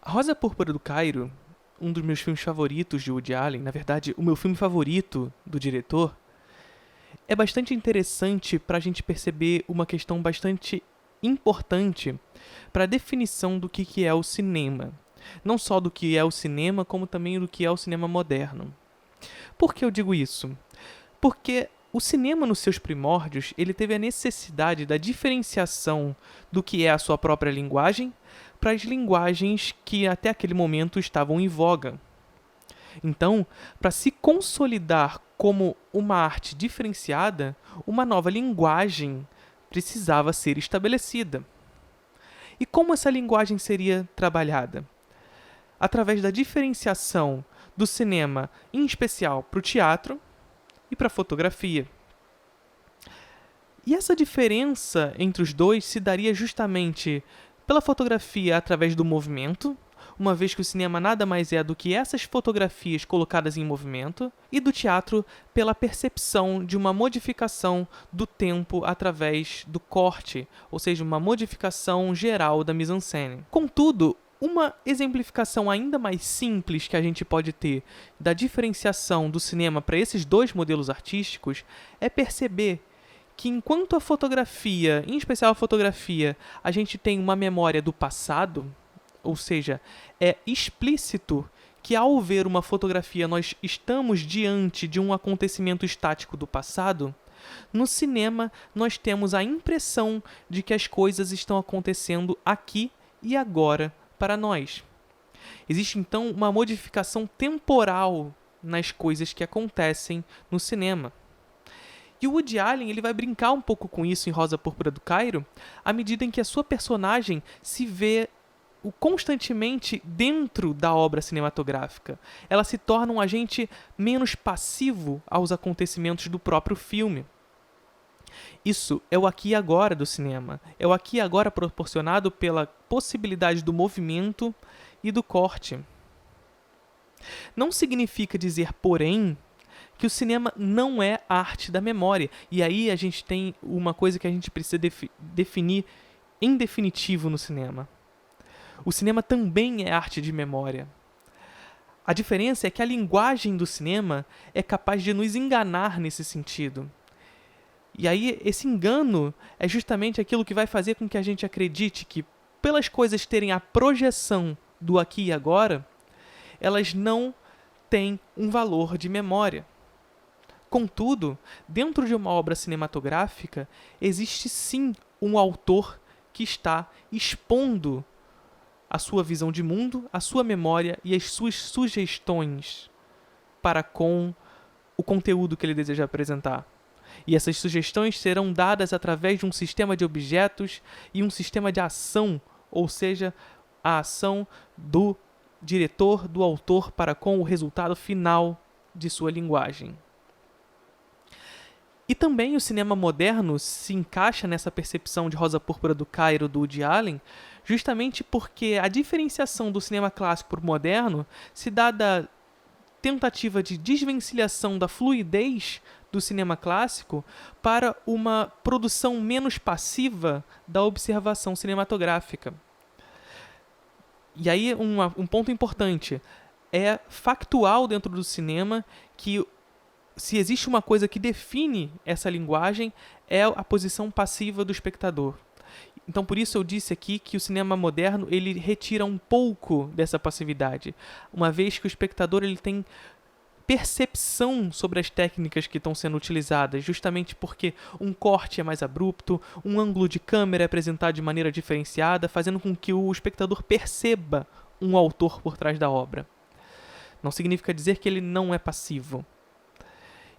A Rosa Púrpura do Cairo, um dos meus filmes favoritos de Woody Allen, na verdade, o meu filme favorito do diretor, é bastante interessante para a gente perceber uma questão bastante importante para a definição do que é o cinema. Não só do que é o cinema, como também do que é o cinema moderno. Por que eu digo isso? Porque o cinema, nos seus primórdios, ele teve a necessidade da diferenciação do que é a sua própria linguagem para as linguagens que até aquele momento estavam em voga. Então, para se consolidar como uma arte diferenciada, uma nova linguagem precisava ser estabelecida. E como essa linguagem seria trabalhada? Através da diferenciação do cinema, em especial para o teatro e para a fotografia. E essa diferença entre os dois se daria justamente pela fotografia através do movimento, uma vez que o cinema nada mais é do que essas fotografias colocadas em movimento, e do teatro pela percepção de uma modificação do tempo através do corte, ou seja, uma modificação geral da mise-en-scène. Contudo, uma exemplificação ainda mais simples que a gente pode ter da diferenciação do cinema para esses dois modelos artísticos é perceber que enquanto a fotografia, em especial a fotografia, a gente tem uma memória do passado, ou seja, é explícito que ao ver uma fotografia nós estamos diante de um acontecimento estático do passado, no cinema nós temos a impressão de que as coisas estão acontecendo aqui e agora para nós. Existe então uma modificação temporal nas coisas que acontecem no cinema. E o Woody Allen ele vai brincar um pouco com isso em Rosa Púrpura do Cairo, à medida em que a sua personagem se vê constantemente dentro da obra cinematográfica. Ela se torna um agente menos passivo aos acontecimentos do próprio filme. Isso é o aqui e agora do cinema. É o aqui e agora proporcionado pela possibilidade do movimento e do corte. Não significa dizer, porém, que o cinema não é arte da memória. E aí a gente tem uma coisa que a gente precisa definir em definitivo no cinema. O cinema também é arte de memória. A diferença é que a linguagem do cinema é capaz de nos enganar nesse sentido. E aí esse engano é justamente aquilo que vai fazer com que a gente acredite que, pelas coisas terem a projeção do aqui e agora, elas não têm um valor de memória. Contudo, dentro de uma obra cinematográfica, existe sim um autor que está expondo a sua visão de mundo, a sua memória e as suas sugestões para com o conteúdo que ele deseja apresentar. E essas sugestões serão dadas através de um sistema de objetos e um sistema de ação, ou seja, a ação do diretor, do autor para com o resultado final de sua linguagem. E também o cinema moderno se encaixa nessa percepção de Rosa Púrpura do Cairo do Woody Allen, justamente porque a diferenciação do cinema clássico para o moderno se dá da tentativa de desvencilhação da fluidez do cinema clássico para uma produção menos passiva da observação cinematográfica. E aí um ponto importante, é factual dentro do cinema que se existe uma coisa que define essa linguagem, é a posição passiva do espectador. Então, por isso eu disse aqui que o cinema moderno ele retira um pouco dessa passividade, uma vez que o espectador ele tem percepção sobre as técnicas que estão sendo utilizadas, justamente porque um corte é mais abrupto, um ângulo de câmera é apresentado de maneira diferenciada, fazendo com que o espectador perceba um autor por trás da obra. Não significa dizer que ele não é passivo.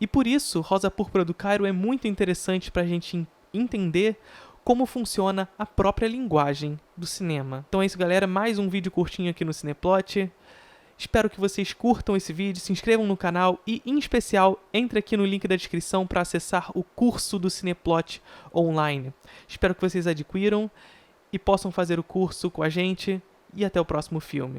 E por isso, Rosa Púrpura do Cairo é muito interessante para a gente entender como funciona a própria linguagem do cinema. Então é isso, galera. Mais um vídeo curtinho aqui no Cineplot. Espero que vocês curtam esse vídeo, se inscrevam no canal e, em especial, entre aqui no link da descrição para acessar o curso do Cineplot online. Espero que vocês adquiram e possam fazer o curso com a gente e até o próximo filme.